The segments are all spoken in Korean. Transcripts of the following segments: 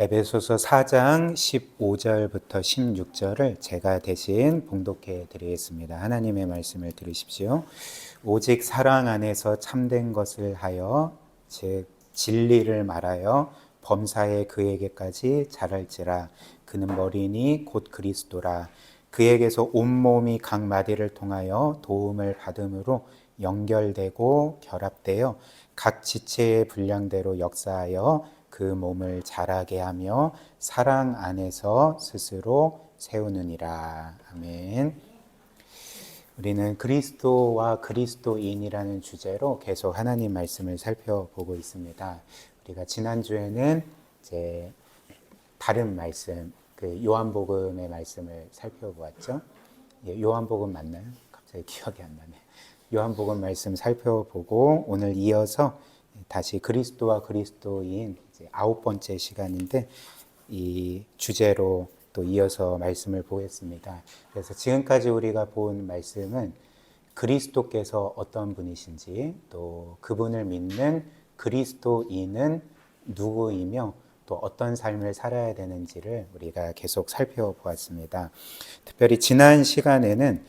에베소서 4장 15절부터 16절을 제가 대신 봉독해 드리겠습니다. 하나님의 말씀을 들으십시오. 오직 사랑 안에서 참된 것을 하여 즉 진리를 말하여 범사에 그에게까지 자랄지라. 그는 머리니 곧 그리스도라. 그에게서 온몸이 각 마디를 통하여 도움을 받음으로 연결되고 결합되어 각 지체의 분량대로 역사하여 그 몸을 자라게 하며 사랑 안에서 스스로 세우느니라. 아멘. 우리는 그리스도와 그리스도인이라는 주제로 계속 하나님 말씀을 살펴보고 있습니다. 우리가 지난주에는 이제 다른 말씀, 그 요한복음의 말씀을 살펴보았죠. 요한복음 맞나요? 갑자기 기억이 안 나네. 요한복음 말씀 살펴보고 오늘 이어서 다시 그리스도와 그리스도인 이제 9번째 시간인데 이 주제로 또 이어서 말씀을 보겠습니다. 그래서 지금까지 우리가 본 말씀은 그리스도께서 어떤 분이신지, 또 그분을 믿는 그리스도인은 누구이며 또 어떤 삶을 살아야 되는지를 우리가 계속 살펴보았습니다. 특별히 지난 시간에는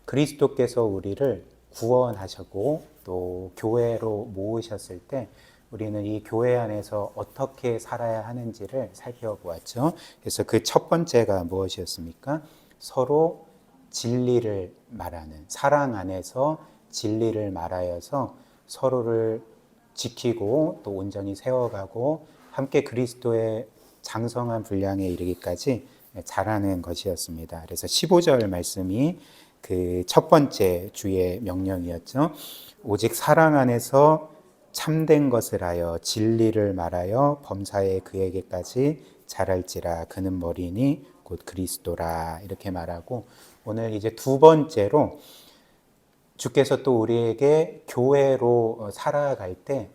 그리스도께서 우리를 구원하셨고 또 교회로 모으셨을 때 우리는 이 교회 안에서 어떻게 살아야 하는지를 살펴보았죠. 그래서 그 첫 번째가 무엇이었습니까? 서로 진리를 말하는, 사랑 안에서 진리를 말하여서 서로를 지키고 또 온전히 세워가고 함께 그리스도의 장성한 분량에 이르기까지 자라는 것이었습니다. 그래서 15절 말씀이 그 첫 번째 주의 명령이었죠. 오직 사랑 안에서 참된 것을 하여 진리를 말하여 범사에 그에게까지 자랄지라. 그는 머리니 곧 그리스도라. 이렇게 말하고 오늘 이제 두 번째로 주께서 또 우리에게 교회로 살아갈 때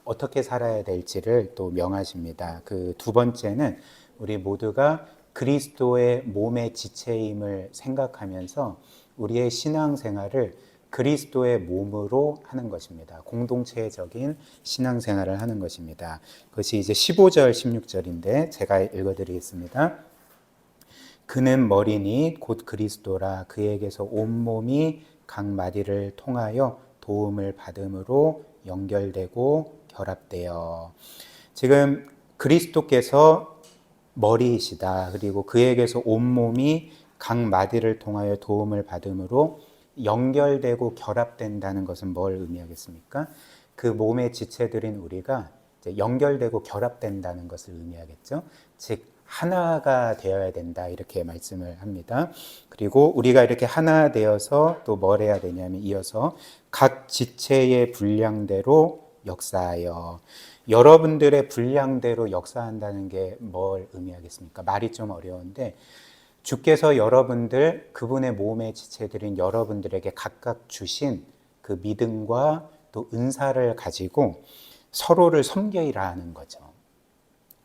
어떻게 살아야 될지를 또 명하십니다. 그 두 번째는 우리 모두가 그리스도의 몸의 지체임을 생각하면서 우리의 신앙생활을 그리스도의 몸으로 하는 것입니다. 공동체적인 신앙생활을 하는 것입니다. 그것이 이제 15절, 16절인데 제가 읽어드리겠습니다. 그는 머리니 곧 그리스도라. 그에게서 온몸이 각 마디를 통하여 도움을 받음으로 연결되고 결합되어. 지금 그리스도께서 머리이시다. 그리고 그에게서 온몸이 각 마디를 통하여 도움을 받음으로 연결되고 결합된다는 것은 뭘 의미하겠습니까? 그 몸의 지체들인 우리가 이제 연결되고 결합된다는 것을 의미하겠죠. 즉 하나가 되어야 된다 이렇게 말씀을 합니다. 그리고 우리가 이렇게 하나 되어서 또 뭘 해야 되냐면 이어서 각 지체의 분량대로 역사하여. 여러분들의 분량대로 역사한다는 게 뭘 의미하겠습니까? 말이 좀 어려운데 주께서 여러분들, 그분의 몸의 지체들인 여러분들에게 각각 주신 그 믿음과 또 은사를 가지고 서로를 섬기라 하는 거죠.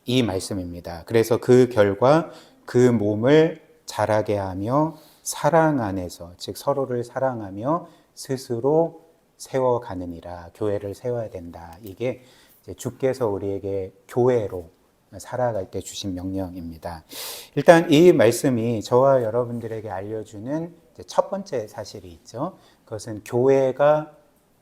이 말씀입니다. 그래서 그 결과 그 몸을 자라게 하며 사랑 안에서, 즉 서로를 사랑하며 스스로 세워가느니라. 교회를 세워야 된다. 이게 이제 주께서 우리에게 교회로 살아갈 때 주신 명령입니다. 일단 이 말씀이 저와 여러분들에게 알려주는 첫 번째 사실이 있죠. 그것은 교회가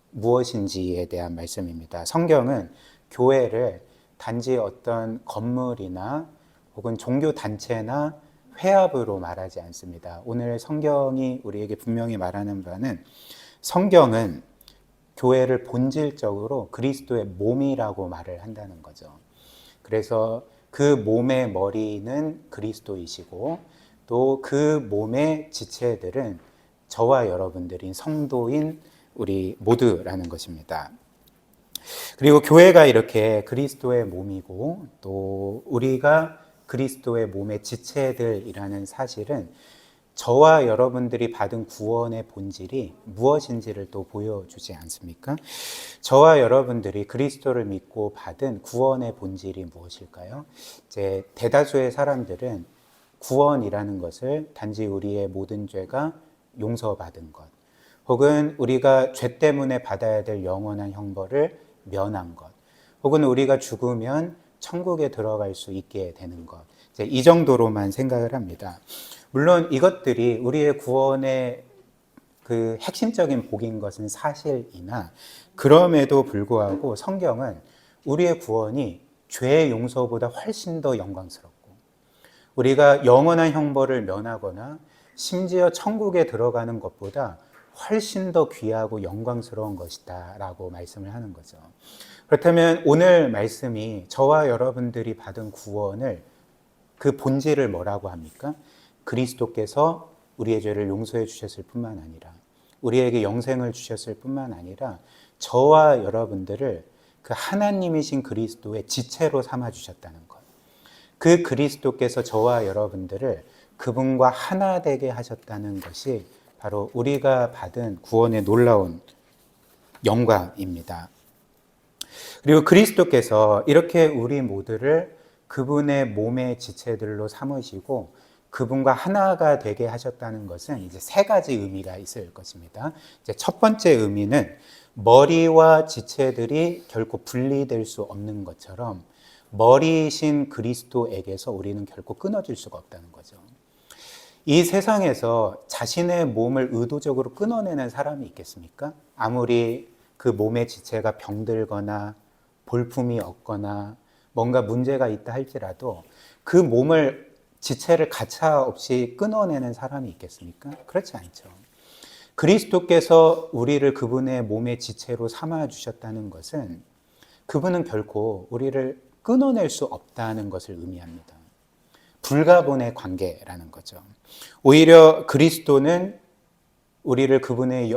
무엇인지에 대한 말씀입니다. 성경은 교회를 단지 어떤 건물이나 혹은 종교단체나 회합으로 말하지 않습니다. 오늘 성경이 우리에게 분명히 말하는 바는 성경은 교회를 본질적으로 그리스도의 몸이라고 말을 한다는 거죠. 그래서 그 몸의 머리는 그리스도이시고 또 그 몸의 지체들은 저와 여러분들인 성도인 우리 모두라는 것입니다. 그리고 교회가 이렇게 그리스도의 몸이고 또 우리가 그리스도의 몸의 지체들이라는 사실은 저와 여러분들이 받은 구원의 본질이 무엇인지를 또 보여주지 않습니까? 저와 여러분들이 그리스도를 믿고 받은 구원의 본질이 무엇일까요? 이제 대다수의 사람들은 구원이라는 것을 단지 우리의 모든 죄가 용서받은 것, 혹은 우리가 죄 때문에 받아야 될 영원한 형벌을 면한 것, 혹은 우리가 죽으면 천국에 들어갈 수 있게 되는 것. 이제 이 정도로만 생각을 합니다. 물론 이것들이 우리의 구원의 그 핵심적인 복인 것은 사실이나 그럼에도 불구하고 성경은 우리의 구원이 죄의 용서보다 훨씬 더 영광스럽고 우리가 영원한 형벌을 면하거나 심지어 천국에 들어가는 것보다 훨씬 더 귀하고 영광스러운 것이다 라고 말씀을 하는 거죠. 그렇다면 오늘 말씀이 저와 여러분들이 받은 구원을 그 본질을 뭐라고 합니까? 그리스도께서 우리의 죄를 용서해 주셨을 뿐만 아니라 우리에게 영생을 주셨을 뿐만 아니라 저와 여러분들을 그 하나님이신 그리스도의 지체로 삼아 주셨다는 것. 그 그리스도께서 저와 여러분들을 그분과 하나 되게 하셨다는 것이 바로 우리가 받은 구원의 놀라운 영광입니다. 그리고 그리스도께서 이렇게 우리 모두를 그분의 몸의 지체들로 삼으시고 그분과 하나가 되게 하셨다는 것은 이제 세 가지 의미가 있을 것입니다. 이제 첫 번째 의미는 머리와 지체들이 결코 분리될 수 없는 것처럼 머리이신 그리스도에게서 우리는 결코 끊어질 수가 없다는 거죠. 이 세상에서 자신의 몸을 의도적으로 끊어내는 사람이 있겠습니까? 아무리 그 몸의 지체가 병들거나 볼품이 없거나 뭔가 문제가 있다 할지라도 그 몸을 지체를 가차없이 끊어내는 사람이 있겠습니까? 그렇지 않죠. 그리스도께서 우리를 그분의 몸의 지체로 삼아 주셨다는 것은 그분은 결코 우리를 끊어낼 수 없다는 것을 의미합니다. 불가분의 관계라는 거죠. 오히려 그리스도는 우리를 그분의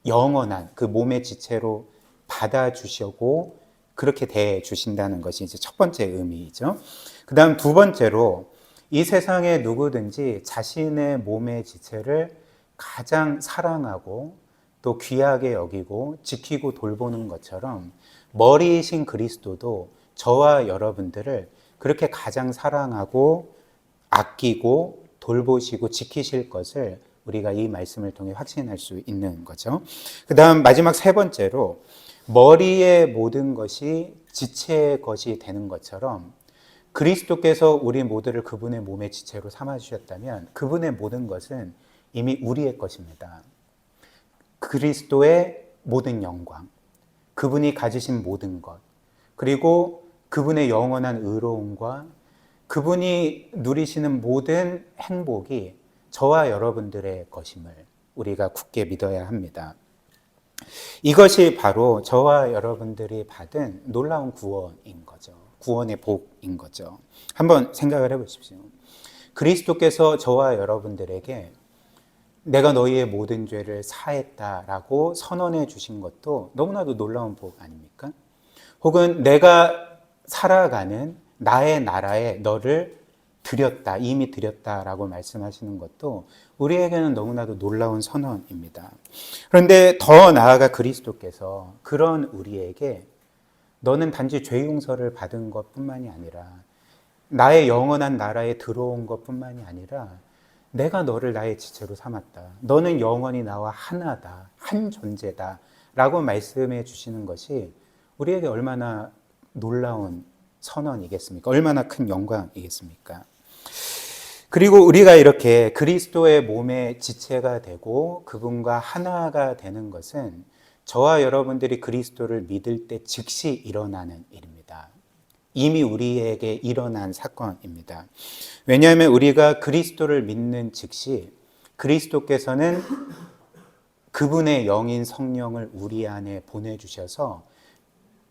영원한 그 몸의 지체로 받아주시고 그렇게 대해주신다는 것이 이제 첫 번째 의미이죠. 그 다음 두 번째로 이 세상에 누구든지 자신의 몸의 지체를 가장 사랑하고 또 귀하게 여기고 지키고 돌보는 것처럼 머리이신 그리스도도 저와 여러분들을 그렇게 가장 사랑하고 아끼고 돌보시고 지키실 것을 우리가 이 말씀을 통해 확신할 수 있는 거죠. 그 다음 마지막 세 번째로 머리의 모든 것이 지체의 것이 되는 것처럼 그리스도께서 우리 모두를 그분의 몸의 지체로 삼아주셨다면 그분의 모든 것은 이미 우리의 것입니다. 그리스도의 모든 영광, 그분이 가지신 모든 것, 그리고 그분의 영원한 의로움과 그분이 누리시는 모든 행복이 저와 여러분들의 것임을 우리가 굳게 믿어야 합니다. 이것이 바로 저와 여러분들이 받은 놀라운 구원인 거죠. 구원의 복인 거죠. 한번 생각을 해보십시오. 그리스도께서 저와 여러분들에게 내가 너희의 모든 죄를 사했다라고 선언해 주신 것도 너무나도 놀라운 복 아닙니까? 혹은 내가 살아가는 나의 나라에 너를 드렸다, 이미 드렸다라고 말씀하시는 것도 우리에게는 너무나도 놀라운 선언입니다. 그런데 더 나아가 그리스도께서 그런 우리에게 너는 단지 죄 용서를 받은 것뿐만이 아니라 나의 영원한 나라에 들어온 것뿐만이 아니라 내가 너를 나의 지체로 삼았다. 너는 영원히 나와 하나다, 한 존재다 라고 말씀해 주시는 것이 우리에게 얼마나 놀라운 선언이겠습니까? 얼마나 큰 영광이겠습니까? 그리고 우리가 이렇게 그리스도의 몸의 지체가 되고 그분과 하나가 되는 것은 저와 여러분들이 그리스도를 믿을 때 즉시 일어나는 일입니다. 이미 우리에게 일어난 사건입니다. 왜냐하면 우리가 그리스도를 믿는 즉시 그리스도께서는 그분의 영인 성령을 우리 안에 보내주셔서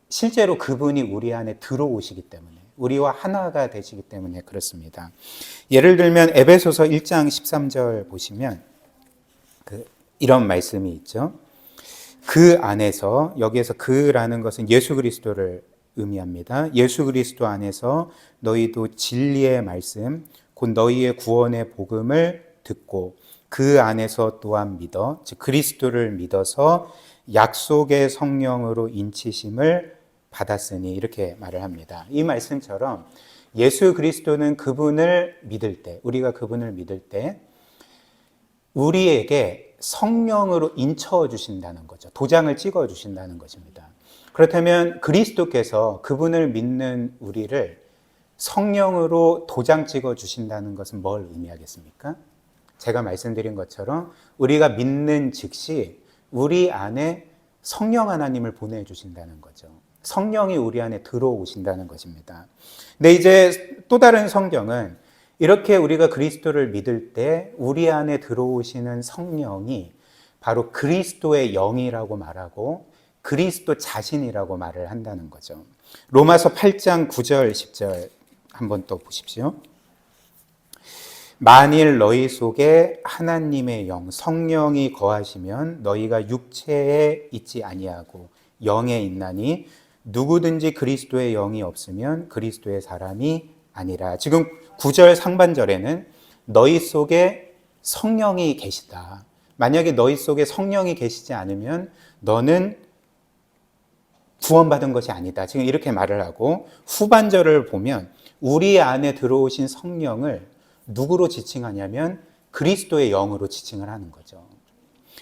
실제로 그분이 우리 안에 들어오시기 때문에 우리와 하나가 되시기 때문에 그렇습니다. 예를 들면 에베소서 1장 13절 보시면 이런 말씀이 있죠. 그 안에서, 여기에서 그라는 것은 예수 그리스도를 의미합니다. 예수 그리스도 안에서 너희도 진리의 말씀, 곧 너희의 구원의 복음을 듣고 그 안에서 또한 믿어, 즉 그리스도를 믿어서 약속의 성령으로 인치심을 받았으니 이렇게 말을 합니다. 이 말씀처럼 예수 그리스도는 그분을 믿을 때, 우리가 그분을 믿을 때 우리에게 성령으로 인쳐 주신다는 거죠. 도장을 찍어 주신다는 것입니다. 그렇다면 그리스도께서 그분을 믿는 우리를 성령으로 도장 찍어 주신다는 것은 뭘 의미하겠습니까? 제가 말씀드린 것처럼 우리가 믿는 즉시 우리 안에 성령 하나님을 보내주신다는 거죠. 성령이 우리 안에 들어오신다는 것입니다. 근데 이제 또 다른 성경은 이렇게 우리가 그리스도를 믿을 때 우리 안에 들어오시는 성령이 바로 그리스도의 영이라고 말하고 그리스도 자신이라고 말을 한다는 거죠. 로마서 8장 9절 10절 한번 또 보십시오. 만일 너희 속에 하나님의 영 성령이 거하시면 너희가 육체에 있지 아니하고 영에 있나니 누구든지 그리스도의 영이 없으면 그리스도의 사람이 아니라. 지금 9절 상반절에는 너희 속에 성령이 계시다. 만약에 너희 속에 성령이 계시지 않으면 너는 구원받은 것이 아니다. 지금 이렇게 말을 하고, 후반절을 보면 우리 안에 들어오신 성령을 누구로 지칭하냐면 그리스도의 영으로 지칭을 하는 거죠.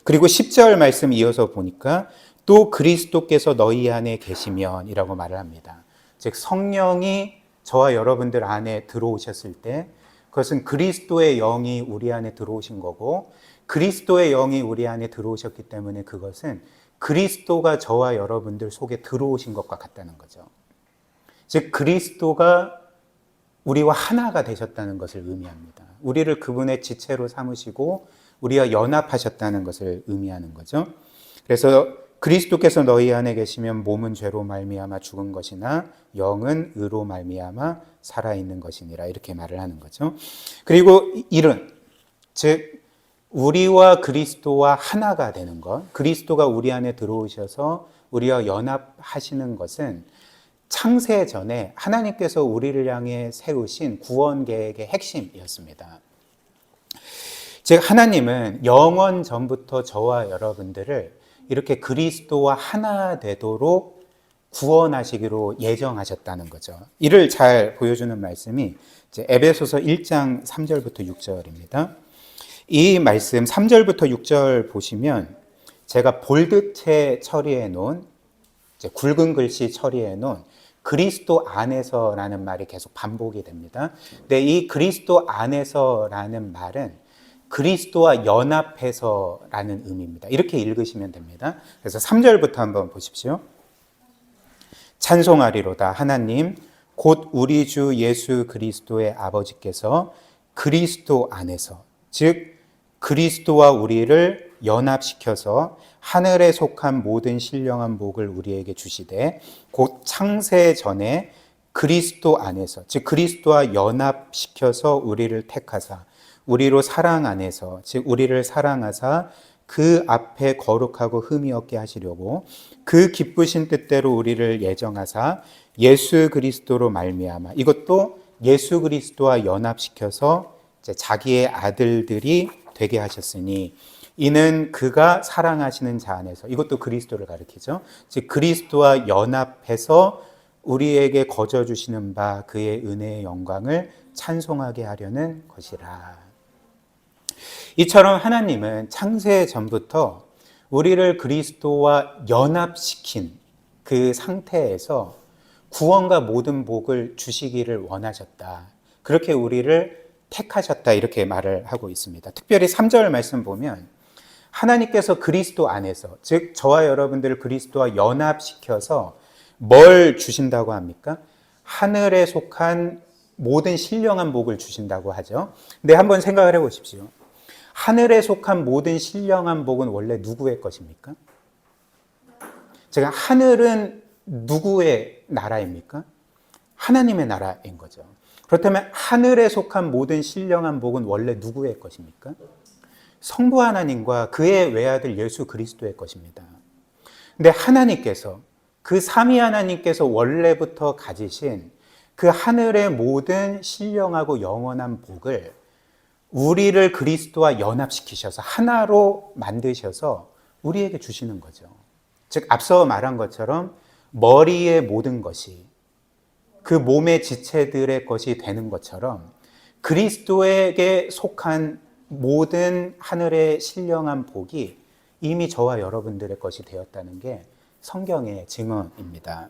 그리고 10절 말씀 이어서 보니까 또 그리스도께서 너희 안에 계시면 이라고 말을 합니다. 즉 성령이 저와 여러분들 안에 들어오셨을 때 그것은 그리스도의 영이 우리 안에 들어오신 거고, 그리스도의 영이 우리 안에 들어오셨기 때문에 그것은 그리스도가 저와 여러분들 속에 들어오신 것과 같다는 거죠. 즉 그리스도가 우리와 하나가 되셨다는 것을 의미합니다. 우리를 그분의 지체로 삼으시고 우리와 연합하셨다는 것을 의미하는 거죠. 그래서 그리스도께서 너희 안에 계시면 몸은 죄로 말미암아 죽은 것이나 영은 의로 말미암아 살아있는 것이니라, 이렇게 말을 하는 거죠. 그리고 이른, 즉 우리와 그리스도와 하나가 되는 것, 그리스도가 우리 안에 들어오셔서 우리와 연합하시는 것은 창세 전에 하나님께서 우리를 향해 세우신 구원 계획의 핵심이었습니다. 즉 하나님은 영원 전부터 저와 여러분들을 이렇게 그리스도와 하나 되도록 구원하시기로 예정하셨다는 거죠. 이를 잘 보여주는 말씀이 이제 에베소서 1장 3절부터 6절입니다. 이 말씀 3절부터 6절 보시면 제가 볼드체 처리해 놓은, 이제 굵은 글씨 처리해 놓은 그리스도 안에서라는 말이 계속 반복이 됩니다. 근데 이 그리스도 안에서라는 말은 그리스도와 연합해서라는 의미입니다. 이렇게 읽으시면 됩니다. 그래서 3절부터 한번 보십시오. 찬송하리로다 하나님 곧 우리 주 예수 그리스도의 아버지께서 그리스도 안에서, 즉 그리스도와 우리를 연합시켜서 하늘에 속한 모든 신령한 복을 우리에게 주시되 곧 창세 전에 그리스도 안에서, 즉 그리스도와 연합시켜서 우리를 택하사 우리로 사랑 안에서, 즉 우리를 사랑하사 그 앞에 거룩하고 흠이 없게 하시려고 그 기쁘신 뜻대로 우리를 예정하사 예수 그리스도로 말미암아, 이것도 예수 그리스도와 연합시켜서 이제 자기의 아들들이 되게 하셨으니 이는 그가 사랑하시는 자 안에서, 이것도 그리스도를 가리키죠. 즉 그리스도와 연합해서 우리에게 거저 주시는 바 그의 은혜의 영광을 찬송하게 하려는 것이라. 이처럼 하나님은 창세 전부터 우리를 그리스도와 연합시킨 그 상태에서 구원과 모든 복을 주시기를 원하셨다. 그렇게 우리를 택하셨다, 이렇게 말을 하고 있습니다. 특별히 3절 말씀 보면 하나님께서 그리스도 안에서, 즉 저와 여러분들을 그리스도와 연합시켜서 뭘 주신다고 합니까? 하늘에 속한 모든 신령한 복을 주신다고 하죠. 근데 한번 생각을 해보십시오. 하늘에 속한 모든 신령한 복은 원래 누구의 것입니까? 제가 하늘은 누구의 나라입니까? 하나님의 나라인 거죠. 그렇다면 하늘에 속한 모든 신령한 복은 원래 누구의 것입니까? 성부 하나님과 그의 외아들 예수 그리스도의 것입니다. 근데 하나님께서, 그 삼위 하나님께서 원래부터 가지신 그 하늘의 모든 신령하고 영원한 복을 우리를 그리스도와 연합시키셔서 하나로 만드셔서 우리에게 주시는 거죠. 즉 앞서 말한 것처럼 머리의 모든 것이 그 몸의 지체들의 것이 되는 것처럼 그리스도에게 속한 모든 하늘의 신령한 복이 이미 저와 여러분들의 것이 되었다는 게 성경의 증언입니다.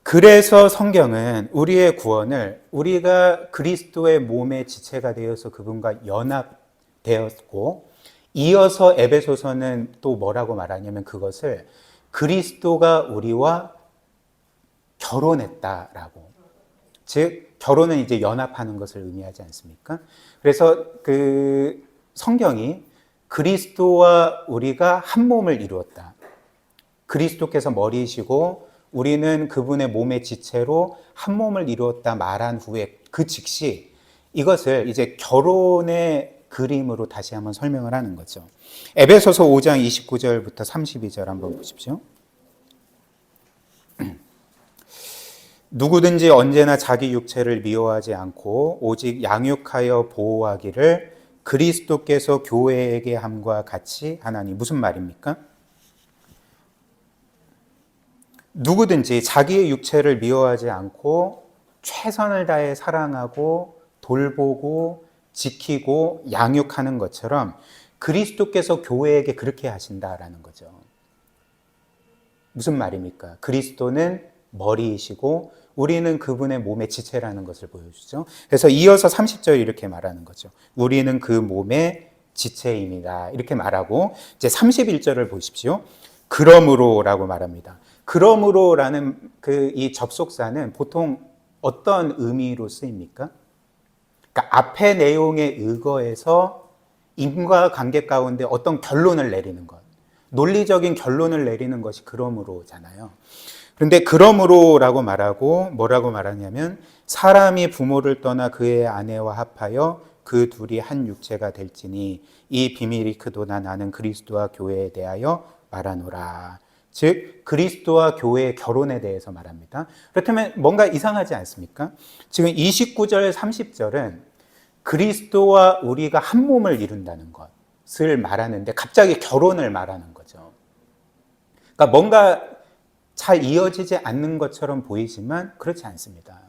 그래서 성경은 우리의 구원을 우리가 그리스도의 몸의 지체가 되어서 그분과 연합되었고, 이어서 에베소서는 또 뭐라고 말하냐면 그것을 그리스도가 우리와 결혼했다라고. 즉 결혼은 이제 연합하는 것을 의미하지 않습니까? 그래서 그 성경이 그리스도와 우리가 한 몸을 이루었다. 그리스도께서 머리이시고 우리는 그분의 몸의 지체로 한 몸을 이루었다 말한 후에 그 즉시 이것을 이제 결혼의 그림으로 다시 한번 설명을 하는 거죠. 에베소서 5장 29절부터 32절 한번 보십시오. 누구든지 언제나 자기 육체를 미워하지 않고 오직 양육하여 보호하기를 그리스도께서 교회에게 함과 같이 하나니. 무슨 말입니까? 누구든지 자기의 육체를 미워하지 않고 최선을 다해 사랑하고 돌보고 지키고 양육하는 것처럼 그리스도께서 교회에게 그렇게 하신다라는 거죠. 무슨 말입니까? 그리스도는 머리이시고 우리는 그분의 몸의 지체라는 것을 보여주죠. 그래서 이어서 30절 이렇게 말하는 거죠. 우리는 그 몸의 지체입니다. 이렇게 말하고 이제 31절을 보십시오. 그러므로라고 말합니다. 그러므로라는 이 접속사는 보통 어떤 의미로 쓰입니까? 그러니까 앞의 내용에 의거해서 인과관계 가운데 어떤 결론을 내리는 것, 논리적인 결론을 내리는 것이 그러므로잖아요. 그런데 그러므로라고 말하고 뭐라고 말하냐면 사람이 부모를 떠나 그의 아내와 합하여 그 둘이 한 육체가 될지니 이 비밀이 크도다 나는 그리스도와 교회에 대하여 말하노라. 즉 그리스도와 교회의 결혼에 대해서 말합니다. 그렇다면 뭔가 이상하지 않습니까? 지금 29절 30절은 그리스도와 우리가 한 몸을 이룬다는 것을 말하는데 갑자기 결혼을 말하는 거죠. 그러니까 뭔가 잘 이어지지 않는 것처럼 보이지만 그렇지 않습니다.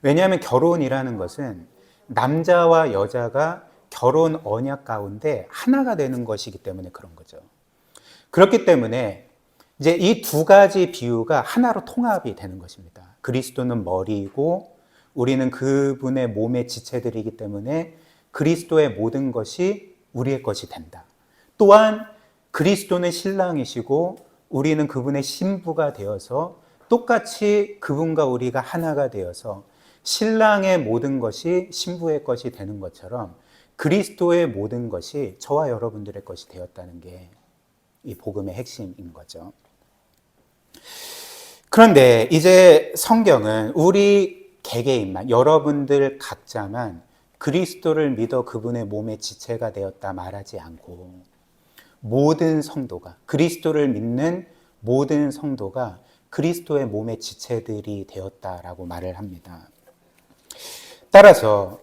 왜냐하면 결혼이라는 것은 남자와 여자가 결혼 언약 가운데 하나가 되는 것이기 때문에 그런 거죠. 그렇기 때문에 이제 이 두 가지 비유가 하나로 통합이 되는 것입니다. 그리스도는 머리이고 우리는 그분의 몸의 지체들이기 때문에 그리스도의 모든 것이 우리의 것이 된다. 또한 그리스도는 신랑이시고 우리는 그분의 신부가 되어서 똑같이 그분과 우리가 하나가 되어서 신랑의 모든 것이 신부의 것이 되는 것처럼 그리스도의 모든 것이 저와 여러분들의 것이 되었다는 게 이 복음의 핵심인 거죠. 그런데 이제 성경은 우리 개개인만, 여러분들 각자만 그리스도를 믿어 그분의 몸의 지체가 되었다 말하지 않고 모든 성도가, 그리스도를 믿는 모든 성도가 그리스도의 몸의 지체들이 되었다라고 말을 합니다. 따라서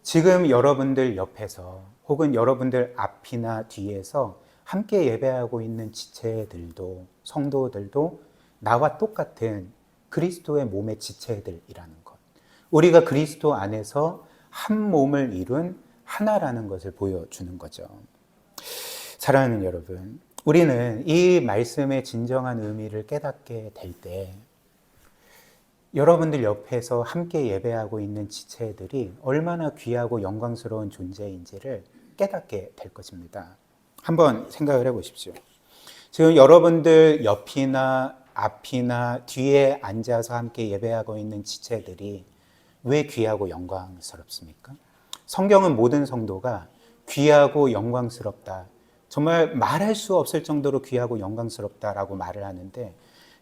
지금 여러분들 옆에서 혹은 여러분들 앞이나 뒤에서 함께 예배하고 있는 지체들도, 성도들도 나와 똑같은 그리스도의 몸의 지체들이라는 것. 우리가 그리스도 안에서 한 몸을 이룬 하나라는 것을 보여주는 거죠. 사랑하는 여러분, 우리는 이 말씀의 진정한 의미를 깨닫게 될 때 여러분들 옆에서 함께 예배하고 있는 지체들이 얼마나 귀하고 영광스러운 존재인지를 깨닫게 될 것입니다. 한번 생각을 해보십시오. 지금 여러분들 옆이나 앞이나 뒤에 앉아서 함께 예배하고 있는 지체들이 왜 귀하고 영광스럽습니까? 성경은 모든 성도가 귀하고 영광스럽다, 정말 말할 수 없을 정도로 귀하고 영광스럽다라고 말을 하는데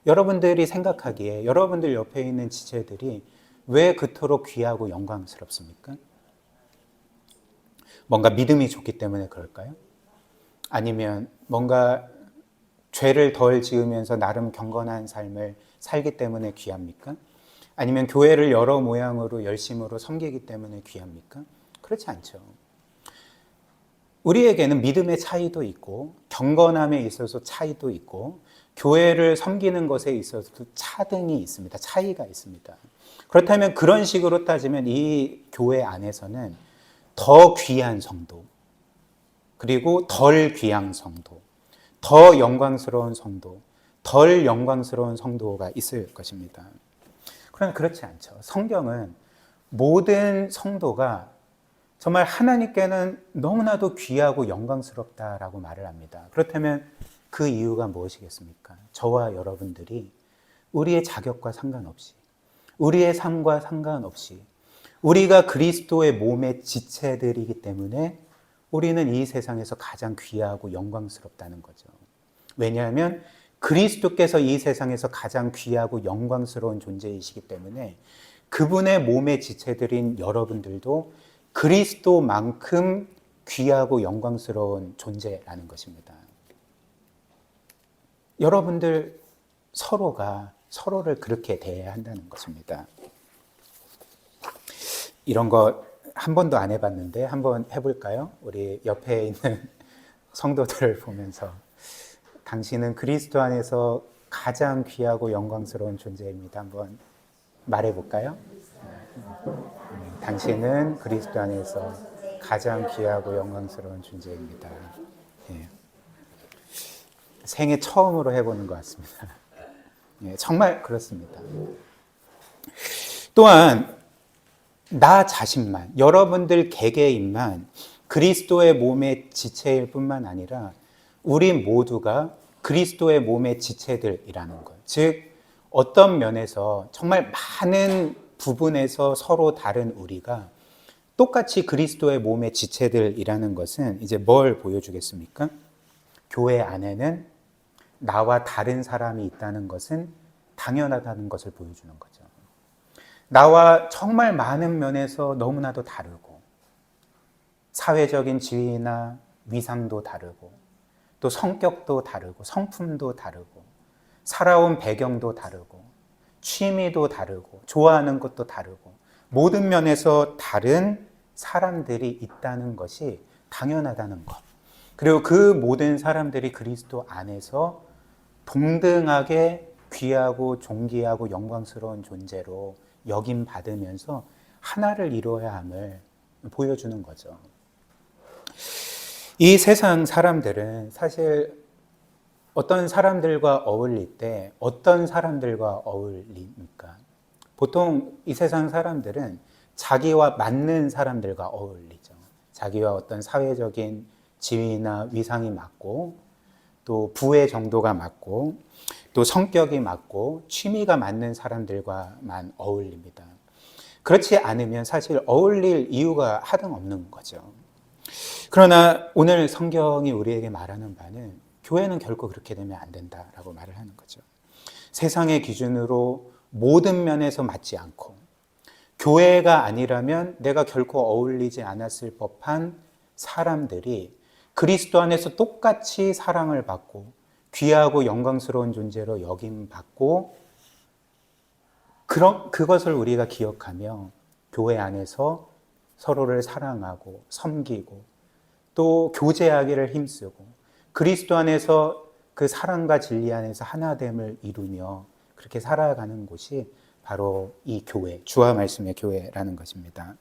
여러분들이 생각하기에 여러분들 옆에 있는 지체들이 왜 그토록 귀하고 영광스럽습니까? 뭔가 믿음이 좋기 때문에 그럴까요? 아니면 뭔가 죄를 덜 지으면서 나름 경건한 삶을 살기 때문에 귀합니까? 아니면 교회를 여러 모양으로 열심으로 섬기기 때문에 귀합니까? 그렇지 않죠. 우리에게는 믿음의 차이도 있고 경건함에 있어서 차이도 있고 교회를 섬기는 것에 있어서도 차등이 있습니다. 차이가 있습니다. 그렇다면 그런 식으로 따지면 이 교회 안에서는 더 귀한 성도, 그리고 덜 귀한 성도, 더 영광스러운 성도, 덜 영광스러운 성도가 있을 것입니다. 그러나 그렇지 않죠. 성경은 모든 성도가 정말 하나님께는 너무나도 귀하고 영광스럽다라고 말을 합니다. 그렇다면 그 이유가 무엇이겠습니까? 저와 여러분들이 우리의 자격과 상관없이, 우리의 삶과 상관없이 우리가 그리스도의 몸의 지체들이기 때문에 우리는 이 세상에서 가장 귀하고 영광스럽다는 거죠. 왜냐하면 그리스도께서 이 세상에서 가장 귀하고 영광스러운 존재이시기 때문에 그분의 몸의 지체들인 여러분들도 그리스도만큼 귀하고 영광스러운 존재라는 것입니다. 여러분들 서로가 서로를 그렇게 대해야 한다는 것입니다. 이런 거 한 번도 안 해봤는데 한번 해볼까요? 우리 옆에 있는 성도들을 보면서 당신은 그리스도 안에서 가장 귀하고 영광스러운 존재입니다. 한번 말해볼까요? 당신은 그리스도 안에서 가장 귀하고 영광스러운 존재입니다. 예. 생애 처음으로 해보는 것 같습니다. 예, 정말 그렇습니다. 또한 나 자신만, 여러분들 개개인만 그리스도의 몸의 지체일 뿐만 아니라 우리 모두가 그리스도의 몸의 지체들이라는 것. 즉 어떤 면에서 정말 많은 부분에서 서로 다른 우리가 똑같이 그리스도의 몸의 지체들이라는 것은 이제 뭘 보여주겠습니까? 교회 안에는 나와 다른 사람이 있다는 것은 당연하다는 것을 보여주는 거죠. 나와 정말 많은 면에서 너무나도 다르고 사회적인 지위나 위상도 다르고 또 성격도 다르고 성품도 다르고 살아온 배경도 다르고 취미도 다르고 좋아하는 것도 다르고 모든 면에서 다른 사람들이 있다는 것이 당연하다는 것. 그리고 그 모든 사람들이 그리스도 안에서 동등하게 귀하고 존귀하고 영광스러운 존재로 여김 받으면서 하나를 이루어야 함을 보여주는 거죠. 이 세상 사람들은 사실 어떤 사람들과 어울릴 때 어떤 사람들과 어울립니까? 보통 이 세상 사람들은 자기와 맞는 사람들과 어울리죠. 자기와 어떤 사회적인 지위나 위상이 맞고 또 부의 정도가 맞고 또 성격이 맞고 취미가 맞는 사람들과만 어울립니다. 그렇지 않으면 사실 어울릴 이유가 하등없는 거죠. 그러나 오늘 성경이 우리에게 말하는 바는 교회는 결코 그렇게 되면 안 된다라고 말을 하는 거죠. 세상의 기준으로 모든 면에서 맞지 않고 교회가 아니라면 내가 결코 어울리지 않았을 법한 사람들이 그리스도 안에서 똑같이 사랑을 받고 귀하고 영광스러운 존재로 여김받고 그것을 우리가 기억하며 교회 안에서 서로를 사랑하고 섬기고 또 교제하기를 힘쓰고 그리스도 안에서 그 사랑과 진리 안에서 하나됨을 이루며 그렇게 살아가는 곳이 바로 이 교회, 주와 말씀의 교회라는 것입니다.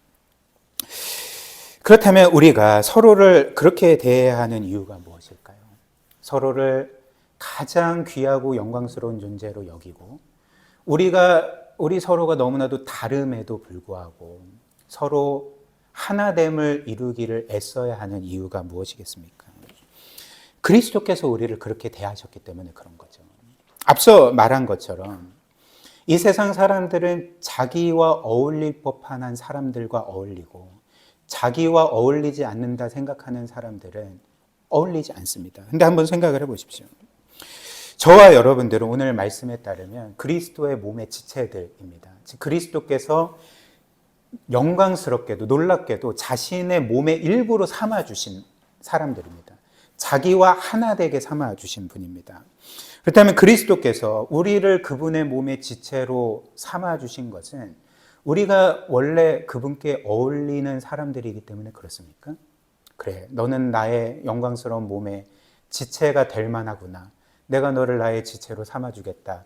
그렇다면 우리가 서로를 그렇게 대해야 하는 이유가 무엇일까요? 서로를 가장 귀하고 영광스러운 존재로 여기고 우리 서로가 너무나도 다름에도 불구하고 서로 하나됨을 이루기를 애써야 하는 이유가 무엇이겠습니까? 그리스도께서 우리를 그렇게 대하셨기 때문에 그런 거죠. 앞서 말한 것처럼 이 세상 사람들은 자기와 어울릴 법한 사람들과 어울리고 자기와 어울리지 않는다 생각하는 사람들은 어울리지 않습니다. 근데 한번 생각을 해보십시오. 저와 여러분들은 오늘 말씀에 따르면 그리스도의 몸의 지체들입니다. 즉 그리스도께서 영광스럽게도 놀랍게도 자신의 몸의 일부로 삼아주신 사람들입니다. 자기와 하나 되게 삼아주신 분입니다. 그렇다면 그리스도께서 우리를 그분의 몸의 지체로 삼아주신 것은 우리가 원래 그분께 어울리는 사람들이기 때문에 그렇습니까? 그래, 너는 나의 영광스러운 몸의 지체가 될 만하구나. 내가 너를 나의 지체로 삼아주겠다.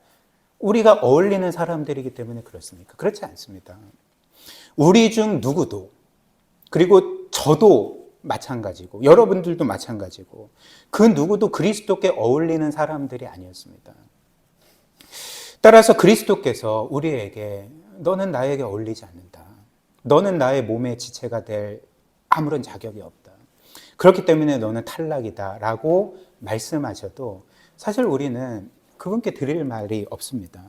우리가 어울리는 사람들이기 때문에 그렇습니까? 그렇지 않습니다. 우리 중 누구도, 그리고 저도 마찬가지고 여러분들도 마찬가지고 그 누구도 그리스도께 어울리는 사람들이 아니었습니다. 따라서 그리스도께서 우리에게 너는 나에게 어울리지 않는다. 너는 나의 몸의 지체가 될 아무런 자격이 없다. 그렇기 때문에 너는 탈락이다 라고 말씀하셔도 사실 우리는 그분께 드릴 말이 없습니다.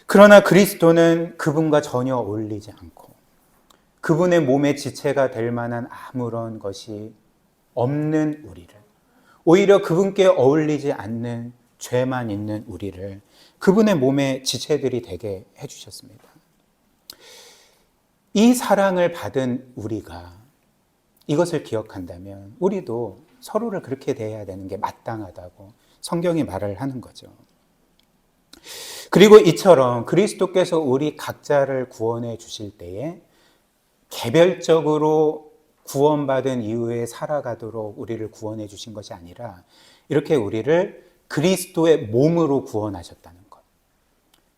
그러나 그리스도는 그분과 전혀 어울리지 않고 그분의 몸의 지체가 될 만한 아무런 것이 없는 우리를, 오히려 그분께 어울리지 않는 죄만 있는 우리를 그분의 몸의 지체들이 되게 해주셨습니다. 이 사랑을 받은 우리가 이것을 기억한다면 우리도 서로를 그렇게 대해야 되는 게 마땅하다고 성경이 말을 하는 거죠. 그리고 이처럼 그리스도께서 우리 각자를 구원해 주실 때에 개별적으로 구원받은 이후에 살아가도록 우리를 구원해 주신 것이 아니라 이렇게 우리를 그리스도의 몸으로 구원하셨다는 것.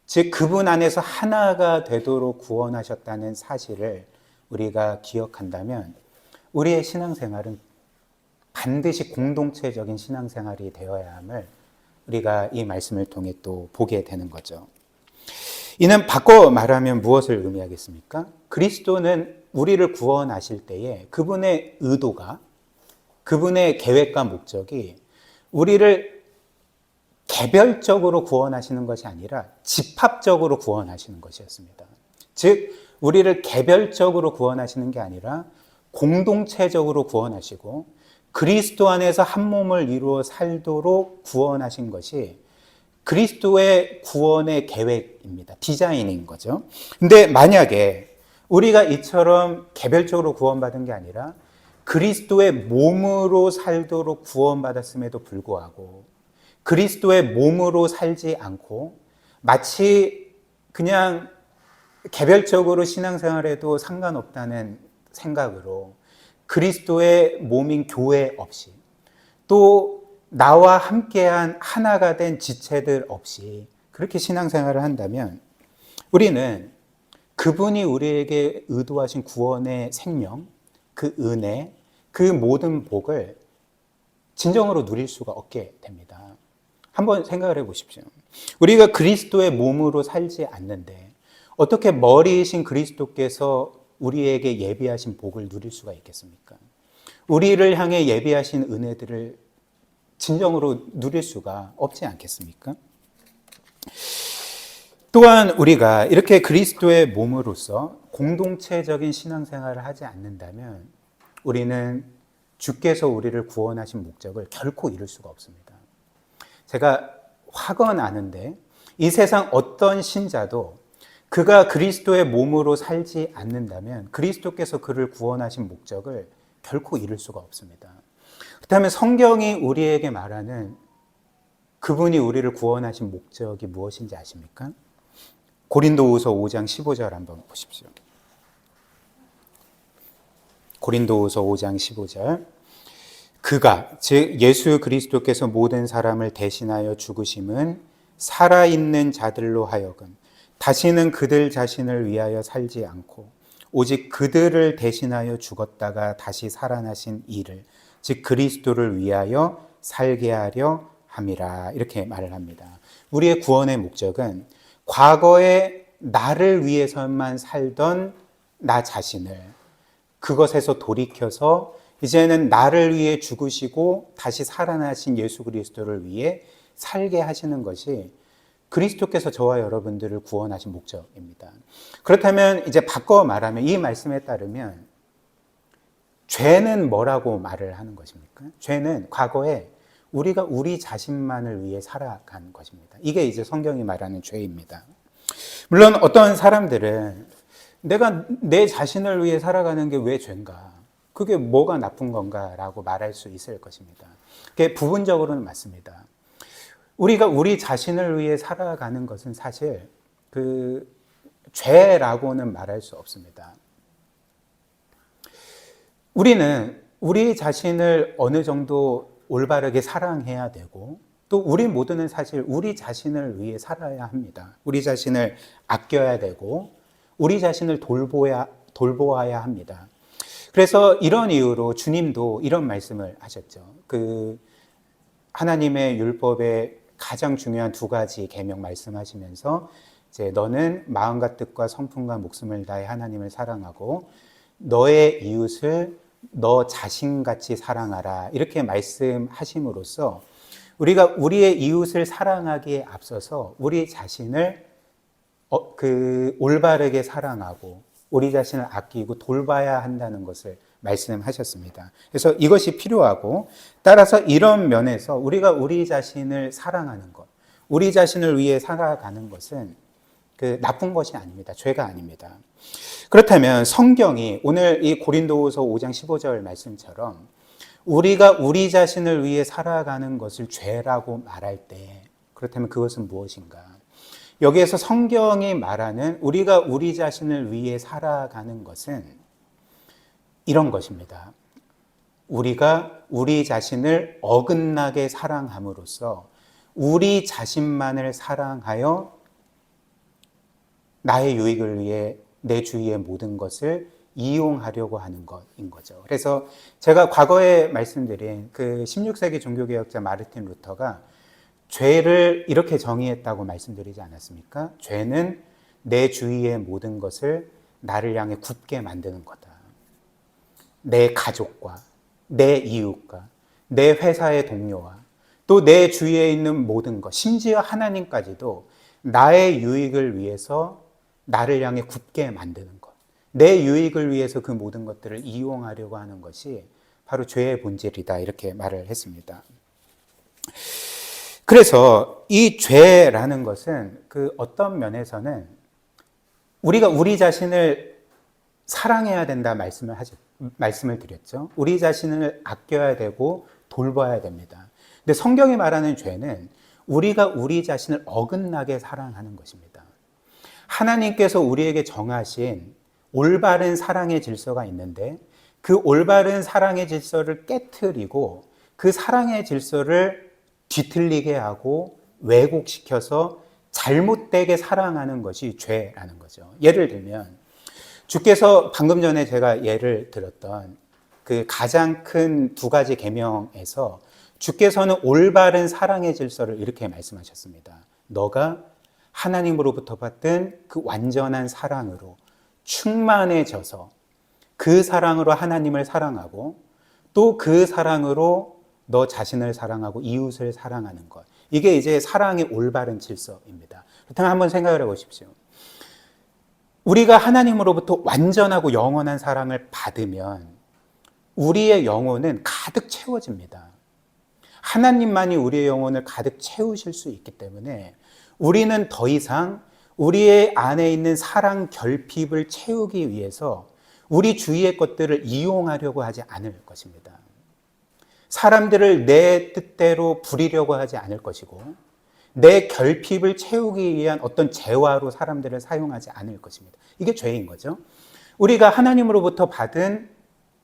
즉 그분 안에서 하나가 되도록 구원하셨다는 사실을 우리가 기억한다면 우리의 신앙생활은 반드시 공동체적인 신앙생활이 되어야 함을 우리가 이 말씀을 통해 또 보게 되는 거죠. 이는 바꿔 말하면 무엇을 의미하겠습니까? 그리스도는 우리를 구원하실 때에 그분의 의도가, 그분의 계획과 목적이 우리를 개별적으로 구원하시는 것이 아니라 집합적으로 구원하시는 것이었습니다. 즉 우리를 개별적으로 구원하시는 게 아니라 공동체적으로 구원하시고 그리스도 안에서 한 몸을 이루어 살도록 구원하신 것이 그리스도의 구원의 계획입니다. 디자인인 거죠. 근데 만약에 우리가 이처럼 개별적으로 구원받은 게 아니라 그리스도의 몸으로 살도록 구원받았음에도 불구하고 그리스도의 몸으로 살지 않고 마치 그냥 개별적으로 신앙생활에도 상관없다는 생각으로 그리스도의 몸인 교회 없이 또 나와 함께한 하나가 된 지체들 없이 그렇게 신앙생활을 한다면 우리는 그분이 우리에게 의도하신 구원의 생명, 그 은혜, 그 모든 복을 진정으로 누릴 수가 없게 됩니다. 한번 생각을 해보십시오. 우리가 그리스도의 몸으로 살지 않는데 어떻게 머리이신 그리스도께서 우리에게 예비하신 복을 누릴 수가 있겠습니까? 우리를 향해 예비하신 은혜들을 진정으로 누릴 수가 없지 않겠습니까? 또한 우리가 이렇게 그리스도의 몸으로서 공동체적인 신앙생활을 하지 않는다면 우리는 주께서 우리를 구원하신 목적을 결코 이룰 수가 없습니다. 제가 확언 아는데 이 세상 어떤 신자도 그가 그리스도의 몸으로 살지 않는다면 그리스도께서 그를 구원하신 목적을 결코 이룰 수가 없습니다. 그렇다면 성경이 우리에게 말하는 그분이 우리를 구원하신 목적이 무엇인지 아십니까? 고린도후서 5장 15절 한번 보십시오. 고린도후서 5장 15절. 그가 즉 예수 그리스도께서 모든 사람을 대신하여 죽으심은 살아있는 자들로 하여금 다시는 그들 자신을 위하여 살지 않고 오직 그들을 대신하여 죽었다가 다시 살아나신 이를 즉 그리스도를 위하여 살게 하려 함이라 이렇게 말을 합니다. 우리의 구원의 목적은 과거에 나를 위해서만 살던 나 자신을 그것에서 돌이켜서 이제는 나를 위해 죽으시고 다시 살아나신 예수 그리스도를 위해 살게 하시는 것이 그리스도께서 저와 여러분들을 구원하신 목적입니다. 그렇다면 이제 바꿔 말하면 이 말씀에 따르면 죄는 뭐라고 말을 하는 것입니까? 죄는 과거에 우리가 우리 자신만을 위해 살아간 것입니다. 이게 이제 성경이 말하는 죄입니다. 물론 어떤 사람들은 내가 내 자신을 위해 살아가는 게 왜 죄인가? 그게 뭐가 나쁜 건가? 라고 말할 수 있을 것입니다. 그게 부분적으로는 맞습니다. 우리가 우리 자신을 위해 살아가는 것은 사실 그 죄라고는 말할 수 없습니다. 우리는 우리 자신을 어느 정도 올바르게 사랑해야 되고 또 우리 모두는 사실 우리 자신을 위해 살아야 합니다. 우리 자신을 아껴야 되고 우리 자신을 돌보아야 합니다. 그래서 이런 이유로 주님도 이런 말씀을 하셨죠. 하나님의 율법의 가장 중요한 두 가지 계명 말씀하시면서 이제 너는 마음과 뜻과 성품과 목숨을 다해 하나님을 사랑하고 너의 이웃을 너 자신같이 사랑하라 이렇게 말씀하심으로써 우리가 우리의 이웃을 사랑하기에 앞서서 우리 자신을 올바르게 사랑하고 우리 자신을 아끼고 돌봐야 한다는 것을 말씀하셨습니다. 그래서 이것이 필요하고 따라서 이런 면에서 우리가 우리 자신을 사랑하는 것, 우리 자신을 위해 살아가는 것은 나쁜 것이 아닙니다. 죄가 아닙니다. 그렇다면 성경이 오늘 이 고린도후서 5장 15절 말씀처럼 우리가 우리 자신을 위해 살아가는 것을 죄라고 말할 때 그렇다면 그것은 무엇인가? 여기에서 성경이 말하는 우리가 우리 자신을 위해 살아가는 것은 이런 것입니다. 우리가 우리 자신을 어긋나게 사랑함으로써 우리 자신만을 사랑하여 나의 유익을 위해 내 주위의 모든 것을 이용하려고 하는 것인 거죠. 그래서 제가 과거에 말씀드린 16세기 종교개혁자 마르틴 루터가 죄를 이렇게 정의했다고 말씀드리지 않았습니까? 죄는 내 주위의 모든 것을 나를 향해 굽게 만드는 거다. 내 가족과 내 이웃과 내 회사의 동료와 또 내 주위에 있는 모든 것, 심지어 하나님까지도 나의 유익을 위해서 나를 향해 굽게 만드는 것, 내 유익을 위해서 그 모든 것들을 이용하려고 하는 것이 바로 죄의 본질이다 이렇게 말을 했습니다. 그래서 이 죄라는 것은 어떤 면에서는 우리가 우리 자신을 사랑해야 된다 말씀을 드렸죠. 우리 자신을 아껴야 되고 돌봐야 됩니다. 근데 성경이 말하는 죄는 우리가 우리 자신을 어긋나게 사랑하는 것입니다. 하나님께서 우리에게 정하신 올바른 사랑의 질서가 있는데 그 올바른 사랑의 질서를 깨트리고 그 사랑의 질서를 뒤틀리게 하고 왜곡시켜서 잘못되게 사랑하는 것이 죄라는 거죠. 예를 들면 주께서 방금 전에 제가 예를 들었던 가장 큰 두 가지 계명에서 주께서는 올바른 사랑의 질서를 이렇게 말씀하셨습니다. 너가 하나님으로부터 받은 그 완전한 사랑으로 충만해져서 그 사랑으로 하나님을 사랑하고 또 그 사랑으로 너 자신을 사랑하고 이웃을 사랑하는 것. 이게 이제 사랑의 올바른 질서입니다. 그렇다면 한번 생각을 해보십시오. 우리가 하나님으로부터 완전하고 영원한 사랑을 받으면 우리의 영혼은 가득 채워집니다. 하나님만이 우리의 영혼을 가득 채우실 수 있기 때문에 우리는 더 이상 우리의 안에 있는 사랑 결핍을 채우기 위해서 우리 주위의 것들을 이용하려고 하지 않을 것입니다. 사람들을 내 뜻대로 부리려고 하지 않을 것이고 내 결핍을 채우기 위한 어떤 재화로 사람들을 사용하지 않을 것입니다. 이게 죄인 거죠. 우리가 하나님으로부터 받은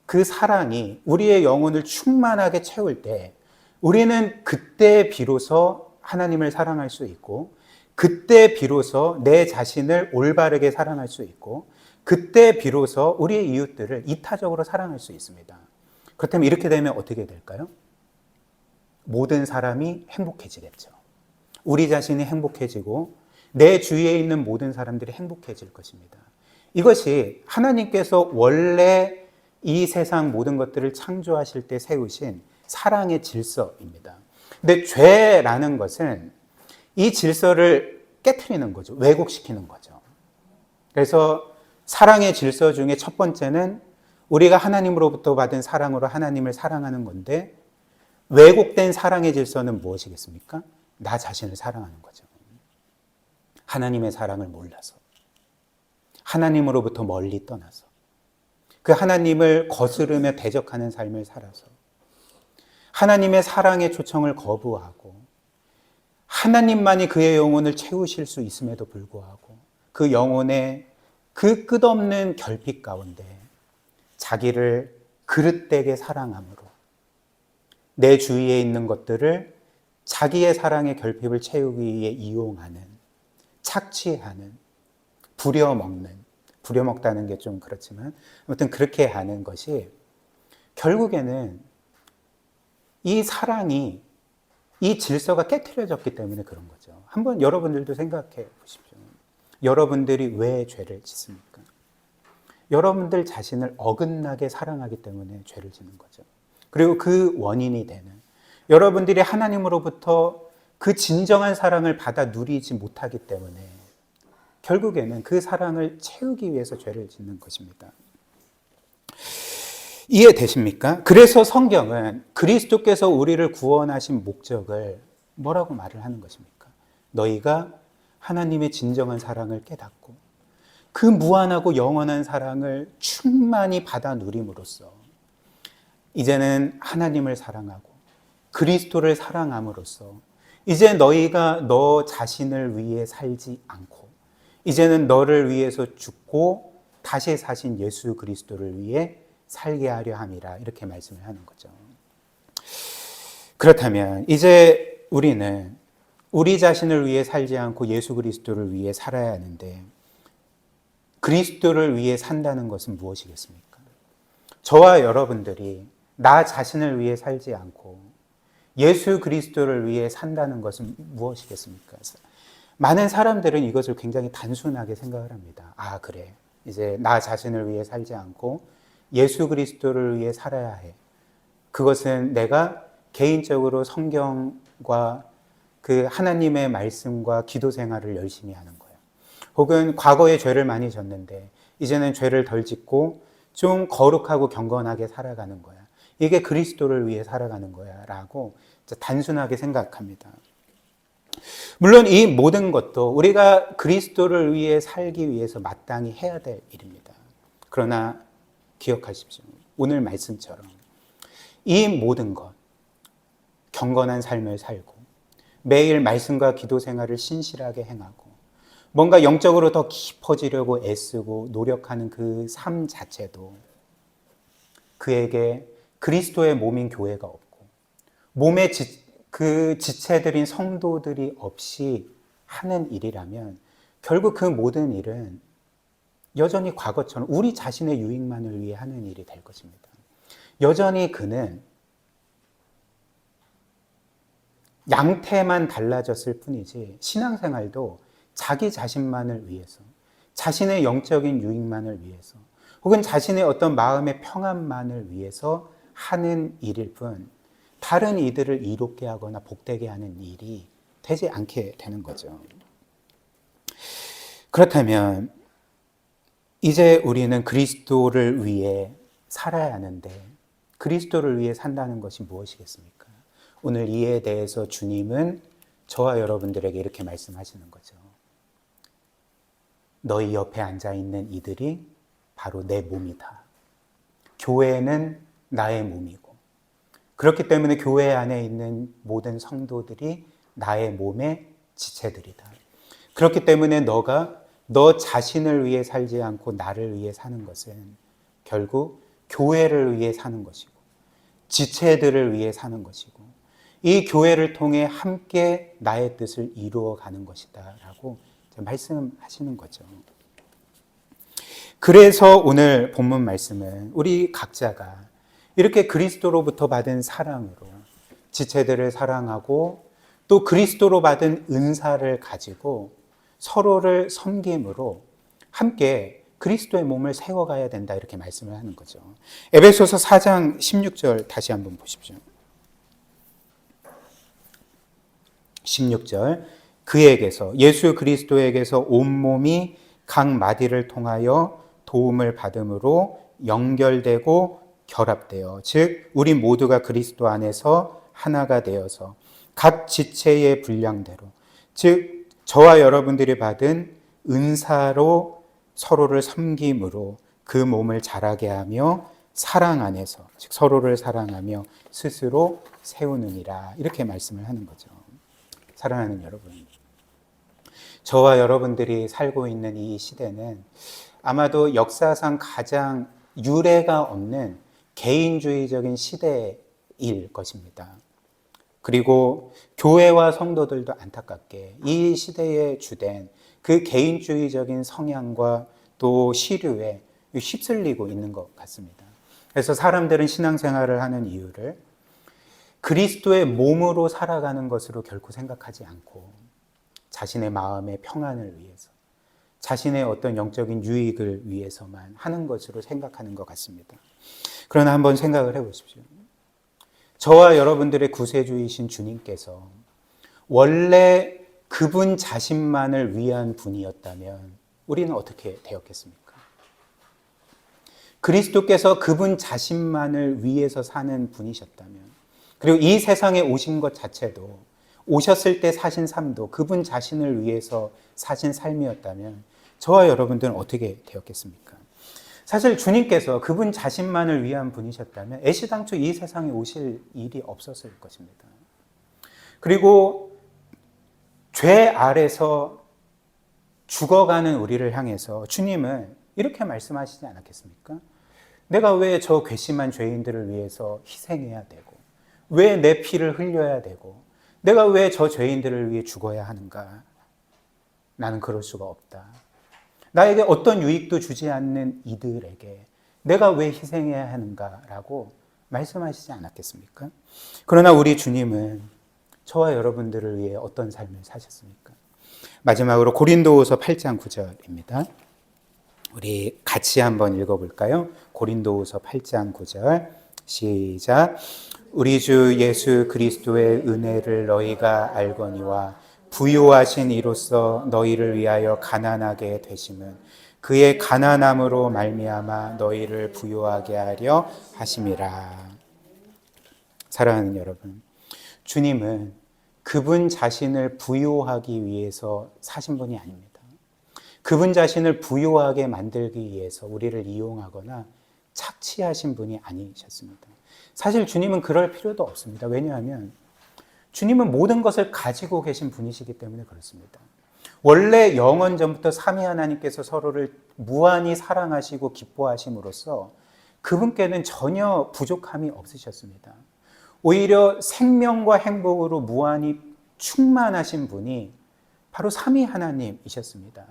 그 사랑이 우리의 영혼을 충만하게 채울 때 우리는 그때 비로소 하나님을 사랑할 수 있고 그때 비로소 내 자신을 올바르게 사랑할 수 있고 그때 비로소 우리의 이웃들을 이타적으로 사랑할 수 있습니다. 그렇다면 이렇게 되면 어떻게 될까요? 모든 사람이 행복해지겠죠. 우리 자신이 행복해지고 내 주위에 있는 모든 사람들이 행복해질 것입니다. 이것이 하나님께서 원래 이 세상 모든 것들을 창조하실 때 세우신 사랑의 질서입니다. 근데 죄라는 것은 이 질서를 깨트리는 거죠. 왜곡시키는 거죠. 그래서 사랑의 질서 중에 첫 번째는 우리가 하나님으로부터 받은 사랑으로 하나님을 사랑하는 건데 왜곡된 사랑의 질서는 무엇이겠습니까? 나 자신을 사랑하는 거죠. 하나님의 사랑을 몰라서 하나님으로부터 멀리 떠나서 그 하나님을 거스르며 대적하는 삶을 살아서 하나님의 사랑의 초청을 거부하고 하나님만이 그의 영혼을 채우실 수 있음에도 불구하고 그 영혼의 그 끝없는 결핍 가운데 자기를 그릇되게 사랑함으로 내 주위에 있는 것들을 자기의 사랑의 결핍을 채우기 위해 이용하는, 착취하는, 부려먹는, 부려먹다는 게 좀 그렇지만 아무튼 그렇게 하는 것이 결국에는 이 사랑이 이 질서가 깨트려졌기 때문에 그런 거죠. 한번 여러분들도 생각해 보십시오. 여러분들이 왜 죄를 짓습니까? 여러분들 자신을 어긋나게 사랑하기 때문에 죄를 짓는 거죠. 그리고 그 원인이 되는 여러분들이 하나님으로부터 그 진정한 사랑을 받아 누리지 못하기 때문에 결국에는 그 사랑을 채우기 위해서 죄를 짓는 것입니다. 이해되십니까? 그래서 성경은 그리스도께서 우리를 구원하신 목적을 뭐라고 말을 하는 것입니까? 너희가 하나님의 진정한 사랑을 깨닫고 그 무한하고 영원한 사랑을 충만히 받아 누림으로써 이제는 하나님을 사랑하고 그리스도를 사랑함으로써 이제 너희가 너 자신을 위해 살지 않고 이제는 너를 위해서 죽고 다시 사신 예수 그리스도를 위해 살게 하려 함이라 이렇게 말씀을 하는 거죠. 그렇다면 이제 우리는 우리 자신을 위해 살지 않고 예수 그리스도를 위해 살아야 하는데 그리스도를 위해 산다는 것은 무엇이겠습니까? 저와 여러분들이 나 자신을 위해 살지 않고 예수 그리스도를 위해 산다는 것은 무엇이겠습니까? 많은 사람들은 이것을 굉장히 단순하게 생각을 합니다. 아, 그래. 이제 나 자신을 위해 살지 않고 예수 그리스도를 위해 살아야 해. 그것은 내가 개인적으로 성경과 그 하나님의 말씀과 기도 생활을 열심히 하는 거예요. 혹은 과거에 죄를 많이 졌는데 이제는 죄를 덜 짓고 좀 거룩하고 경건하게 살아가는 거야. 이게 그리스도를 위해 살아가는 거야 라고 단순하게 생각합니다. 물론 이 모든 것도 우리가 그리스도를 위해 살기 위해서 마땅히 해야 될 일입니다. 그러나 기억하십시오. 오늘 말씀처럼 이 모든 것, 경건한 삶을 살고 매일 말씀과 기도 생활을 신실하게 행하고 뭔가 영적으로 더 깊어지려고 애쓰고 노력하는 그 삶 자체도 그에게 그리스도의 몸인 교회가 없고 몸의 그 지체들인 성도들이 없이 하는 일이라면 결국 그 모든 일은 여전히 과거처럼 우리 자신의 유익만을 위해 하는 일이 될 것입니다. 여전히 그는 양태만 달라졌을 뿐이지 신앙생활도 자기 자신만을 위해서 자신의 영적인 유익만을 위해서 혹은 자신의 어떤 마음의 평안만을 위해서 하는 일일 뿐 다른 이들을 이롭게 하거나 복되게 하는 일이 되지 않게 되는 거죠. 그렇다면 이제 우리는 그리스도를 위해 살아야 하는데 그리스도를 위해 산다는 것이 무엇이겠습니까? 오늘 이에 대해서 주님은 저와 여러분들에게 이렇게 말씀하시는 거죠. 너희 옆에 앉아있는 이들이 바로 내 몸이다. 교회는 나의 몸이고 그렇기 때문에 교회 안에 있는 모든 성도들이 나의 몸의 지체들이다. 그렇기 때문에 너가 너 자신을 위해 살지 않고 나를 위해 사는 것은 결국 교회를 위해 사는 것이고 지체들을 위해 사는 것이고 이 교회를 통해 함께 나의 뜻을 이루어가는 것이다 라고 말씀하시는 거죠. 그래서 오늘 본문 말씀은 우리 각자가 이렇게 그리스도로부터 받은 사랑으로 지체들을 사랑하고 또 그리스도로 받은 은사를 가지고 서로를 섬김으로 함께 그리스도의 몸을 세워가야 된다 이렇게 말씀을 하는 거죠. 에베소서 4장 16절 다시 한번 보십시오. 16절 그에게서 예수 그리스도에게서 온몸이 각 마디를 통하여 도움을 받음으로 연결되고 결합되어 즉 우리 모두가 그리스도 안에서 하나가 되어서 각 지체의 분량대로 즉 저와 여러분들이 받은 은사로 서로를 섬김으로 그 몸을 자라게 하며 사랑 안에서 즉 서로를 사랑하며 스스로 세우느니라 이렇게 말씀을 하는 거죠. 사랑하는 여러분, 저와 여러분들이 살고 있는 이 시대는 아마도 역사상 가장 유례가 없는 개인주의적인 시대일 것입니다. 그리고 교회와 성도들도 안타깝게 이 시대에 주된 그 개인주의적인 성향과 또 시류에 휩쓸리고 있는 것 같습니다. 그래서 사람들은 신앙생활을 하는 이유를 그리스도의 몸으로 살아가는 것으로 결코 생각하지 않고 자신의 마음의 평안을 위해서, 자신의 어떤 영적인 유익을 위해서만 하는 것으로 생각하는 것 같습니다. 그러나 한번 생각을 해보십시오. 저와 여러분들의 구세주이신 주님께서 원래 그분 자신만을 위한 분이었다면 우리는 어떻게 되었겠습니까? 그리스도께서 그분 자신만을 위해서 사는 분이셨다면, 그리고 이 세상에 오신 것 자체도, 오셨을 때 사신 삶도 그분 자신을 위해서 사신 삶이었다면 저와 여러분들은 어떻게 되었겠습니까? 사실 주님께서 그분 자신만을 위한 분이셨다면 애시당초 이 세상에 오실 일이 없었을 것입니다. 그리고 죄 아래서 죽어가는 우리를 향해서 주님은 이렇게 말씀하시지 않았겠습니까? 내가 왜 저 괘씸한 죄인들을 위해서 희생해야 되고, 왜 내 피를 흘려야 되고, 내가 왜 저 죄인들을 위해 죽어야 하는가? 나는 그럴 수가 없다. 나에게 어떤 유익도 주지 않는 이들에게 내가 왜 희생해야 하는가라고 말씀하시지 않았겠습니까? 그러나 우리 주님은 저와 여러분들을 위해 어떤 삶을 사셨습니까? 마지막으로 고린도후서 8장 9절입니다. 우리 같이 한번 읽어볼까요? 고린도후서 8장 9절 시작. 우리 주 예수 그리스도의 은혜를 너희가 알거니와 부요하신 이로써 너희를 위하여 가난하게 되심은 그의 가난함으로 말미암아 너희를 부요하게 하려 하심이라. 사랑하는 여러분, 주님은 그분 자신을 부요하기 위해서 사신 분이 아닙니다. 그분 자신을 부요하게 만들기 위해서 우리를 이용하거나 착취하신 분이 아니셨습니다. 사실 주님은 그럴 필요도 없습니다. 왜냐하면 주님은 모든 것을 가지고 계신 분이시기 때문에 그렇습니다. 원래 영원 전부터 삼위 하나님께서 서로를 무한히 사랑하시고 기뻐하심으로써 그분께는 전혀 부족함이 없으셨습니다. 오히려 생명과 행복으로 무한히 충만하신 분이 바로 삼위 하나님이셨습니다.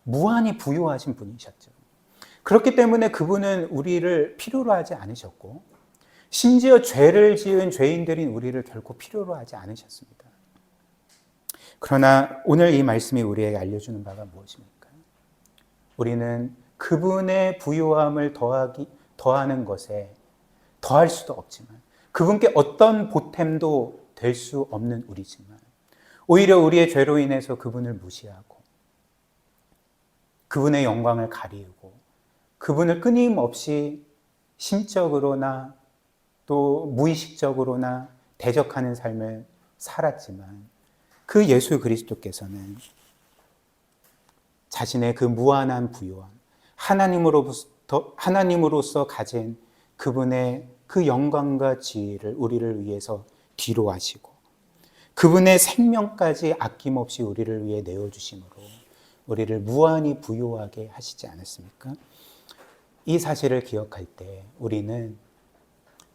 무한히 부유하신 분이셨죠. 그렇기 때문에 그분은 우리를 필요로 하지 않으셨고, 심지어 죄를 지은 죄인들인 우리를 결코 필요로 하지 않으셨습니다. 그러나 오늘 이 말씀이 우리에게 알려주는 바가 무엇입니까? 우리는 그분의 부유함을 더하는 것에 더할 수도 없지만, 그분께 어떤 보탬도 될 수 없는 우리지만, 오히려 우리의 죄로 인해서 그분을 무시하고 그분의 영광을 가리우고 그분을 끊임없이 심적으로나 또 무의식적으로나 대적하는 삶을 살았지만, 그 예수 그리스도께서는 자신의 그 무한한 부유함, 하나님으로서 가진 그분의 그 영광과 지위를 우리를 위해서 뒤로 하시고 그분의 생명까지 아낌없이 우리를 위해 내어주심으로 우리를 무한히 부유하게 하시지 않았습니까? 이 사실을 기억할 때 우리는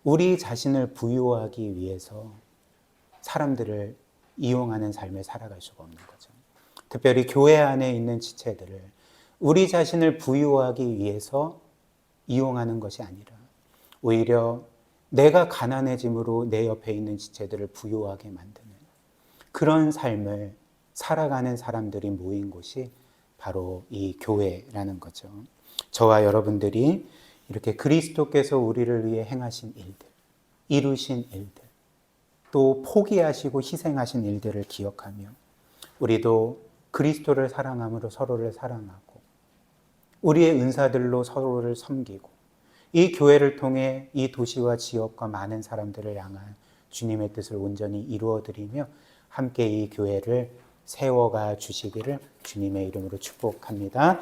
우리 자신을 부유하기 위해서 사람들을 이용하는 삶을 살아갈 수가 없는 거죠. 특별히 교회 안에 있는 지체들을 우리 자신을 부유하기 위해서 이용하는 것이 아니라 오히려 내가 가난해짐으로 내 옆에 있는 지체들을 부유하게 만드는 그런 삶을 살아가는 사람들이 모인 곳이 바로 이 교회라는 거죠. 저와 여러분들이 이렇게 그리스도께서 우리를 위해 행하신 일들, 이루신 일들, 또 포기하시고 희생하신 일들을 기억하며 우리도 그리스도를 사랑함으로 서로를 사랑하고 우리의 은사들로 서로를 섬기고 이 교회를 통해 이 도시와 지역과 많은 사람들을 향한 주님의 뜻을 온전히 이루어드리며 함께 이 교회를 세워가 주시기를 주님의 이름으로 축복합니다.